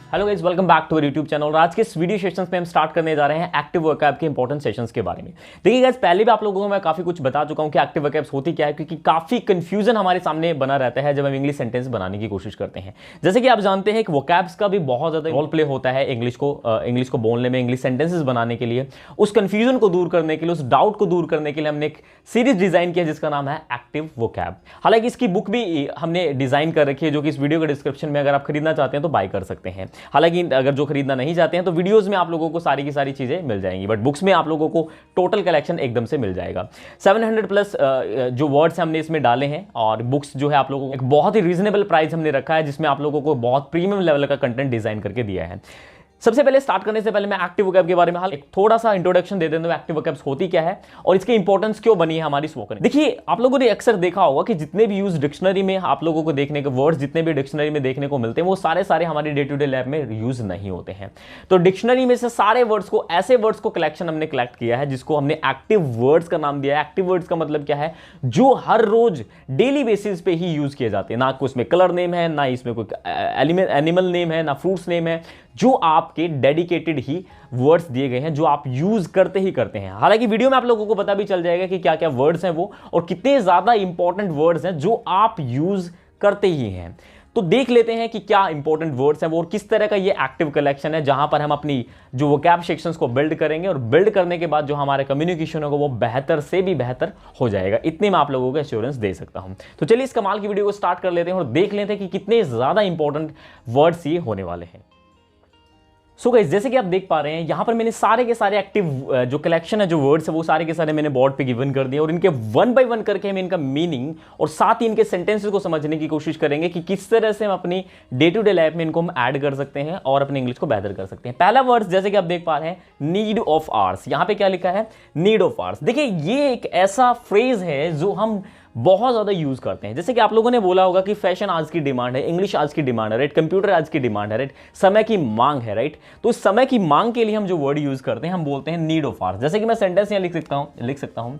Hello guys, welcome back to our YouTube channel. और आज के इस वीडियो सेशंस में हम स्टार्ट करने जा रहे हैं एक्टिव वर्कअप के इंपॉर्टेंट सेशंस के बारे में। देखिए गाइस, पहले भी आप लोगों को मैं काफी कुछ बता चुका हूं कि एक्टिव वर्कअप्स होती क्या है, क्योंकि काफी कंफ्यूजन हमारे सामने बना रहता है जब हम इंग्लिश सेंटेंस बनाने की कोशिश करते हैं। जैसे कि आप जानते हैं कि वोकैब्स का भी बहुत ज्यादा रोल प्ले होता है इंग्लिश को बोलने में, इंग्लिश सेंटेंसेस बनाने के लिए। उस कंफ्यूजन को दूर करने के लिए, उस डाउट को दूर करने के लिए हमने एक सीरीज डिजाइन किया जिसका नाम है एक्टिव वोकैब। हालांकि इसकी बुक भी हमने डिजाइन कर रखी है, जो कि इस वीडियो के डिस्क्रिप्शन में अगर आप खरीदना चाहते हैं तो बाय कर सकते हैं। हालांकि अगर जो खरीदना नहीं चाहते हैं तो वीडियोस में आप लोगों को सारी की सारी चीजें मिल जाएंगी, बट बुक्स में आप लोगों को टोटल कलेक्शन एकदम से मिल जाएगा। 700 प्लस जो वर्ड्स हमने इसमें डाले हैं, और बुक्स जो है आप लोगों को एक बहुत ही रीजनेबल प्राइस हमने रखा है, जिसमें आप लोगों को बहुत प्रीमियम लेवल का कंटेंट डिजाइन करके दिया है। सबसे पहले स्टार्ट करने से पहले मैं एक्टिव वोकैब के बारे में एक थोड़ा सा इंट्रोडक्शन दे देता हूं। एक्टिव वोकैब्स होती क्या है और इसकी इंपॉर्टेंस क्यों बनी है हमारी स्पोकन। देखिए, आप लोगों ने अक्सर देखा होगा कि जितने भी यूज डिक्शनरी में आप लोगों को देखने के वर्ड्स जितने भी डिक्शनरी में देखने को मिलते हैं, वो सारे हमारे डे टू डे लाइफ में यूज नहीं होते हैं। तो डिक्शनरी में से सारे वर्ड्स को, ऐसे वर्ड्स को कलेक्शन हमने कलेक्ट किया है जिसको हमने एक्टिव वर्ड्स का नाम दिया है। एक्टिव वर्ड्स का मतलब क्या है? जो हर रोज डेली बेसिस पे ही यूज किए जाते हैं। ना कोई इसमें कलर नेम है, ना इसमें कोई एनिमल नेम है, ना फ्रूट्स नेम है, जो आपके डेडिकेटेड ही वर्ड्स दिए गए हैं, जो आप यूज करते ही करते हैं। हालांकि वीडियो में आप लोगों को पता भी चल जाएगा कि क्या क्या वर्ड्स हैं वो, और कितने ज्यादा इंपॉर्टेंट वर्ड्स हैं जो आप यूज करते ही हैं। तो देख लेते हैं कि क्या इंपॉर्टेंट वर्ड्स हैं वो, और किस तरह का ये एक्टिव कलेक्शन है जहां पर हम अपनी जो वोकैब सेक्शंस को बिल्ड करेंगे, और बिल्ड करने के बाद जो हमारा कम्युनिकेशन होगा वो बेहतर से भी बेहतर हो जाएगा। इतने मैं आप लोगों को एश्योरेंस दे सकता हूं। तो चलिए इस कमाल की वीडियो को स्टार्ट कर लेते हैं और देख लेते हैं कि कितने ज्यादा इंपॉर्टेंट वर्ड्स ये होने वाले हैं। सो गाइस, जैसे कि आप देख पा रहे हैं यहां पर मैंने सारे के सारे एक्टिव जो कलेक्शन है, जो वर्ड्स है, वो सारे के सारे मैंने बोर्ड पे गिवन कर दिए, और इनके वन बाय वन करके हम इनका मीनिंग और साथ ही इनके सेंटेंसेस को समझने की कोशिश करेंगे कि किस तरह से हम अपनी डे टू डे लाइफ में इनको हम ऐड कर सकते हैं और अपने इंग्लिश को बेहतर कर सकते हैं। पहला वर्ड जैसे कि आप देख पा रहे हैं, नीड ऑफ आवर्स। यहां पे क्या लिखा है? Need of hours. देखिए, ये एक ऐसा फ्रेज है जो हम बहुत ज्यादा यूज करते हैं। जैसे कि आप लोगों ने बोला होगा कि फैशन आज की डिमांड है, इंग्लिश आज की डिमांड है, राइट, कंप्यूटर आज की डिमांड है, राइट, समय की मांग है, राइट। तो इस समय की मांग के लिए हम जो वर्ड यूज करते हैं हम बोलते हैं नीड ऑफ आवर्स। जैसे कि मैं सेंटेंस यहां लिख सकता हूं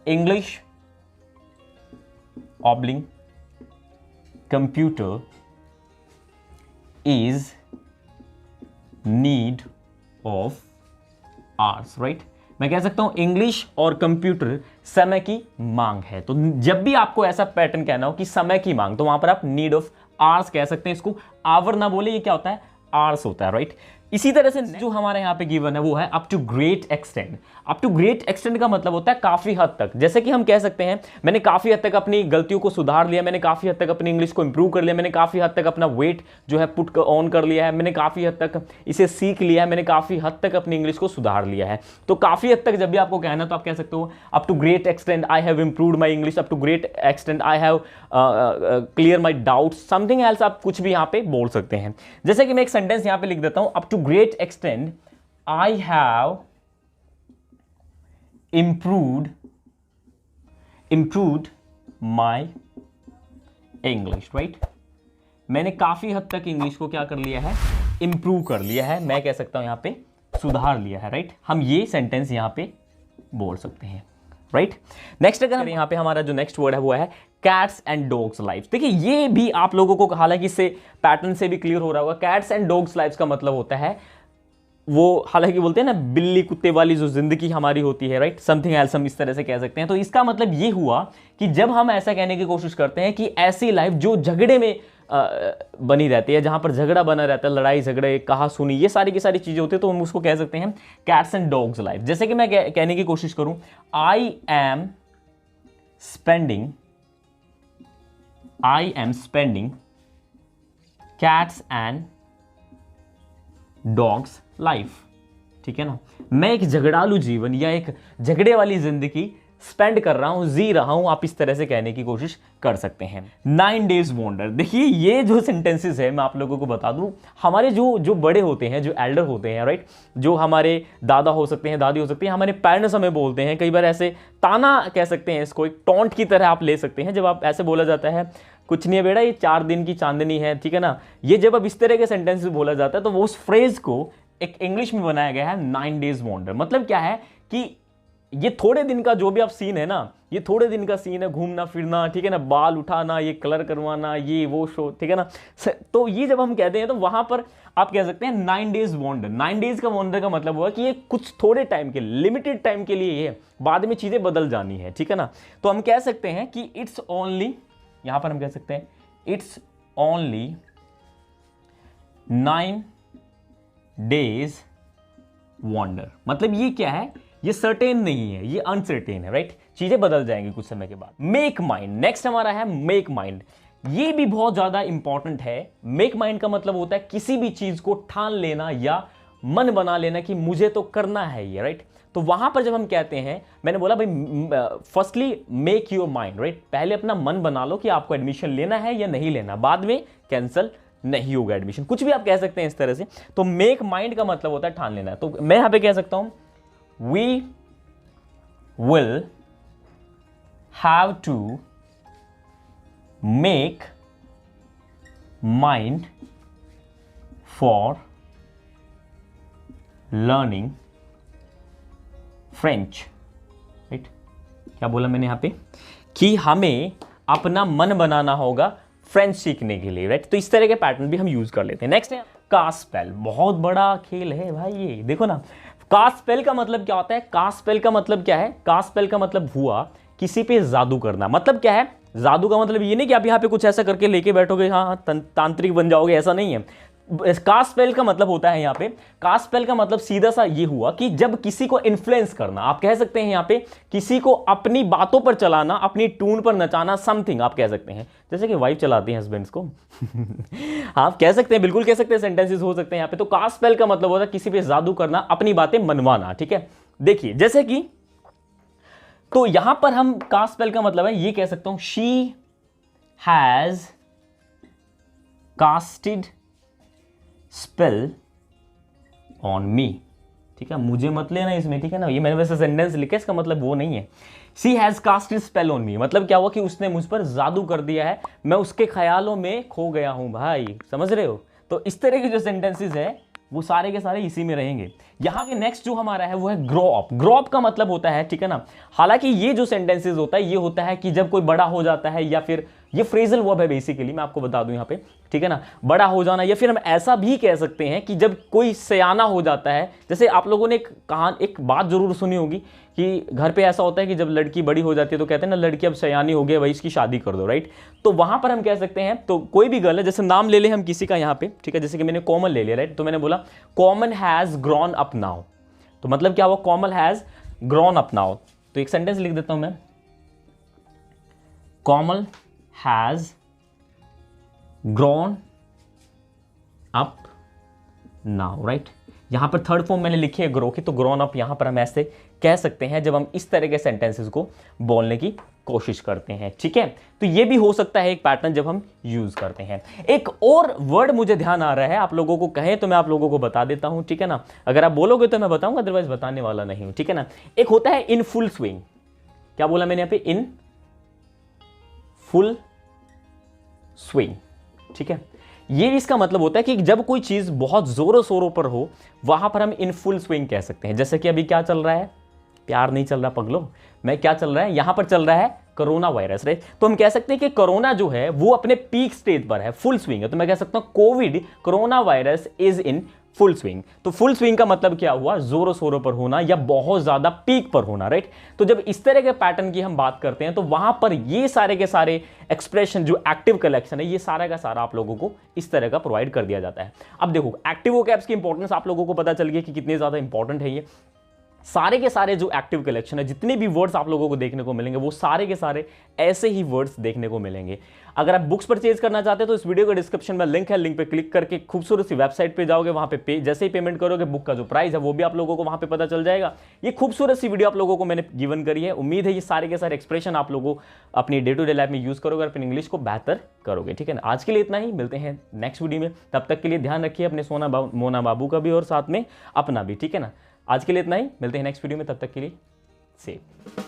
इंग्लिश ऑब्लिंग computer is need of hours, right. मैं कह सकता हूं इंग्लिश और कंप्यूटर समय की मांग है। तो जब भी आपको ऐसा पैटर्न कहना हो कि समय की मांग, तो वहां पर आप नीड ऑफ आवर्स कह सकते हैं। इसको आवर ना बोले, ये क्या होता है? आवर्स होता है, राइट। इसी तरह से जो हमारे यहां पे गिवन है वो है up to great extend. Up to great extend का मतलब होता है काफी हद तक। जैसे कि हम कह सकते हैं मैंने काफी हद तक अपनी गलतियों को सुधार लिया, मैंने काफी हद तक अपनी इंग्लिश को इंप्रूव कर लिया, मैंने काफी हद तक अपना वेट जो है पुट ऑन कर लिया है, मैंने काफी हद तक इसे सीख लिया है, मैंने काफी हद तक अपनी इंग्लिश को सुधार लिया है। तो काफी हद तक जब भी आपको कहना तो आप कह सकते हो up to great extend I have improved my English, up to great extend I have clear my doubts, something else आप कुछ भी यहां पे बोल सकते हैं। जैसे कि मैं एक सेंटेंस यहां पे लिख देता हूं, up to great extend I have improved my English, right? मैंने काफी हद तक इंग्लिश को क्या कर लिया है? इंप्रूव कर लिया है। मैं कह सकता हूं यहां पे सुधार लिया है, राइट। हम ये सेंटेंस यहां पे बोल सकते हैं, राइट। नेक्स्ट अगर हम यहां पे हमारा जो नेक्स्ट वर्ड है वो है कैट्स एंड डॉग्स लाइफ। देखिए, ये भी आप लोगों को हालांकि इससे पैटर्न से भी क्लियर हो रहा होगा। कैट्स एंड डॉग्स लाइफ का मतलब होता है वो, हालांकि बोलते हैं ना, बिल्ली कुत्ते वाली जो जिंदगी हमारी होती है, राइट, समथिंग एल्स हम इस तरह से कह सकते हैं। तो इसका मतलब ये हुआ कि जब हम ऐसा कहने की कोशिश करते हैं कि ऐसी लाइफ जो झगड़े में बनी रहती है, जहां पर झगड़ा बना रहता है, लड़ाई झगड़े, कहा सुनी, ये सारी की सारी चीजें होती है, तो हम उसको कह सकते हैं कैट्स एंड डॉग्स लाइफ। जैसे कि मैं कहने की कोशिश करूं, I am spending cats and dogs life, ठीक है ना। मैं एक झगड़ालू जीवन या एक झगड़े वाली जिंदगी स्पेंड कर रहा हूं, जी रहा हूं, आप इस तरह से कहने की कोशिश कर सकते हैं। 9 डेज वंडर। देखिए, ये जो सेंटेंसेस है मैं आप लोगों को बता दूं, हमारे जो बड़े होते हैं, जो एल्डर होते हैं, राइट, जो हमारे दादा हो सकते हैं, दादी हो सकती है, हमारे पेरेंट्स हमें बोलते हैं, कई बार ऐसे ताना कह सकते हैं, इसको एक टॉन्ट की तरह आप ले सकते हैं। जब आप ऐसे बोला जाता है, कुछ नहीं है बेटा, ये 4 दिन की चांदनी है, ठीक है ना, ये जब अब इस तरह के सेंटेंस बोला जाता है तो वो उस फ्रेज को एक इंग्लिश में बनाया गया है 9 डेज वंडर। मतलब क्या है कि ये थोड़े दिन का जो भी आप सीन है ना, ये थोड़े दिन का सीन है, घूमना फिरना, ठीक है ना, बाल उठाना, ये कलर करवाना, ये वो शो, ठीक है ना। तो ये जब हम कहते हैं तो वहां पर आप कह सकते हैं 9 डेज वॉन्डर। 9 डेज का वॉन्डर का मतलब हुआ कि ये कुछ थोड़े टाइम के, लिमिटेड टाइम के लिए ये है, बाद में चीजें बदल जानी है, ठीक है ना। तो हम कह सकते हैं कि इट्स ओनली, यहां पर हम कह सकते हैं इट्स ओनली 9 डेज वॉन्डर। मतलब ये क्या है, ये सर्टेन नहीं है, ये अनसर्टेन है, राइट। चीजें बदल जाएंगी कुछ समय के बाद। मेक माइंड, नेक्स्ट हमारा है मेक माइंड। ये भी बहुत ज्यादा इंपॉर्टेंट है। मेक माइंड का मतलब होता है किसी भी चीज को ठान लेना या मन बना लेना कि मुझे तो करना है ये, राइट। तो वहां पर जब हम कहते हैं, मैंने बोला भाई firstly make your mind, right. पहले अपना मन बना लो कि आपको एडमिशन लेना है या नहीं लेना, बाद में कैंसिल नहीं होगा एडमिशन, कुछ भी आप कह सकते हैं इस तरह से। तो मेक माइंड का मतलब होता है ठान लेना। तो मैं यहां पे कह सकता हूं we will have to make mind for learning French, right? क्या बोला मैंने यहां पे कि हमें अपना मन बनाना होगा फ्रेंच सीखने के लिए, राइट। तो इस तरह के पैटर्न भी हम यूज कर लेते हैं। नेक्स्ट है कास्ट स्पेल। बहुत बड़ा खेल है भाई ये, देखो ना। कास्ट स्पेल का मतलब क्या होता है, कास्ट स्पेल का मतलब क्या है, कास्ट स्पेल का मतलब हुआ किसी पे जादू करना। मतलब क्या है, जादू का मतलब ये नहीं कि आप यहाँ पे कुछ ऐसा करके लेके बैठोगे, हाँ तांत्रिक बन जाओगे, ऐसा नहीं है। कास्ट स्पेल का मतलब होता है यहाँ पे, कास्ट स्पेल का मतलब सीधा सा ये हुआ कि जब किसी को इन्फ्लुएंस करना, आप कह सकते हैं यहाँ पे किसी को अपनी बातों पर चलाना, अपनी टून पर नचाना, समथिंग आप कह सकते हैं। जैसे कि वाइफ चलाती है हस्बैंड्स को आप कह सकते हैं, बिल्कुल कह सकते हैं, सेंटेंसेस हो सकते हैं यहाँ पे। तो कास्ट स्पेल का मतलब होता है किसी पे जादू करना, अपनी बातें मनवाना, ठीक है। देखिए जैसे कि, तो यहां पर हम कास्ट स्पेल का मतलब है ये कह सकता हूं, she has casted spell on me, ठीक है। मुझे मत लेना इसमें, ठीक है ना। ये मैंने वैसे सेंटेंस लिखा है, इसका मतलब वो नहीं है। She has casted spell on me मतलब क्या हुआ कि उसने मुझ पर जादू कर दिया है, मैं उसके ख्यालों में खो गया हूं भाई, समझ रहे हो। तो इस तरह के जो सेंटेंसेस है वो सारे के सारे इसी में रहेंगे। यहां पे नेक्स्ट जो हमारा है वो है ग्रो अप। ग्रो अप का मतलब होता है, ठीक है ना। हालांकि ये जो सेंटेंसेस होता है ये होता है कि जब कोई बड़ा हो जाता है, या फिर ये फ्रेजल वर्ब है बेसिकली, मैं आपको बता दूं यहाँ पे, ठीक है ना। बड़ा हो जाना, या फिर हम ऐसा भी कह सकते हैं कि जब कोई सयाना हो जाता है। जैसे आप लोगों ने एक बात जरूर सुनी होगी कि घर पे ऐसा होता है कि जब लड़की बड़ी हो जाती है तो कहते हैं ना, लड़की अब सयानी हो गई भाई, इसकी शादी कर दो, राइट। तो वहां पर हम कह सकते हैं, तो कोई भी गर्ल है, जैसे नाम ले ले हम किसी का यहाँ पे, ठीक है। जैसे कि मैंने कोमल ले लिया, राइट। तो मैंने बोला common has grown up now, तो मतलब क्या हुआ, Komal has grown up now. तो एक सेंटेंस लिख देता हूं मैं, Komal has grown up now, right. यहां पर थर्ड फॉर्म मैंने लिखी है ग्रो की, तो ग्रोन अप यहां पर हम ऐसे कह सकते हैं जब हम इस तरह के सेंटेंसेस को बोलने की कोशिश करते हैं, ठीक है। तो ये भी हो सकता है एक पैटर्न जब हम यूज करते हैं। एक और वर्ड मुझे ध्यान आ रहा है, आप लोगों को कहे तो मैं आप लोगों को बता देता हूं, ठीक है ना। अगर आप बोलोगे तो मैं बताऊंगा, अदरवाइज बताने वाला नहीं हूं, ठीक है ना। एक होता है इन फुल स्विंग। क्या बोला मैंने यहां पे, इन फुल स्विंग, ठीक है। ये इसका मतलब होता है कि जब कोई चीज बहुत जोरों शोरों पर हो, वहां पर हम इन फुल स्विंग कह सकते हैं। जैसे कि अभी क्या चल रहा है, प्यार नहीं चल रहा पगलो, मैं क्या चल रहा है, यहां पर चल रहा है कोरोना वायरस, राइट। तो हम कह सकते हैं कि कोरोना जो है वो अपने पीक स्टेज पर है, फुल स्विंग है। तो मैं कह सकता हूं Covid, corona virus is in full swing. तो फुल स्विंग का मतलब क्या हुआ, जोरों शोरों पर होना या बहुत ज्यादा पीक पर होना, राइट। तो जब इस तरह के पैटर्न की हम बात करते हैं तो वहां पर ये सारे के सारे एक्सप्रेशन जो एक्टिव कलेक्शन है, ये सारा का सारा आप लोगों को इस तरह का प्रोवाइड कर दिया जाता है। अब देखो एक्टिव वोकैब्स की इंपॉर्टेंस आप लोगों को पता चल गया कि कितने ज्यादा इंपॉर्टेंट है ये। सारे के सारे जो एक्टिव कलेक्शन है, जितने भी वर्ड्स आप लोगों को देखने को मिलेंगे वो सारे के सारे ऐसे ही वर्ड्स देखने को मिलेंगे। अगर आप बुक्स परचेज करना चाहते हैं तो इस वीडियो के डिस्क्रिप्शन में लिंक है, लिंक पे क्लिक करके खूबसूरत सी वेबसाइट पे जाओगे, वहां पे जैसे ही पेमेंट करोगे बुक का जो प्राइस है वो भी आप लोगों को वहां पे पता चल जाएगा। ये खूबसूरत सी वीडियो आप लोगों को मैंने गिवन करी है। उम्मीद है ये सारे के सारे एक्सप्रेशन आप लोगों अपनी डे टू डे लाइफ में यूज करोगे और अपनी इंग्लिश को बेहतर करोगे, ठीक है ना। आज के लिए इतना ही, मिलते हैं नेक्स्ट वीडियो में। तब तक के लिए ध्यान रखिए अपने मोना बाबू का भी और साथ में अपना भी, ठीक है ना। आज के लिए इतना ही, मिलते हैं नेक्स्ट वीडियो में, तब तक के लिए सेफ।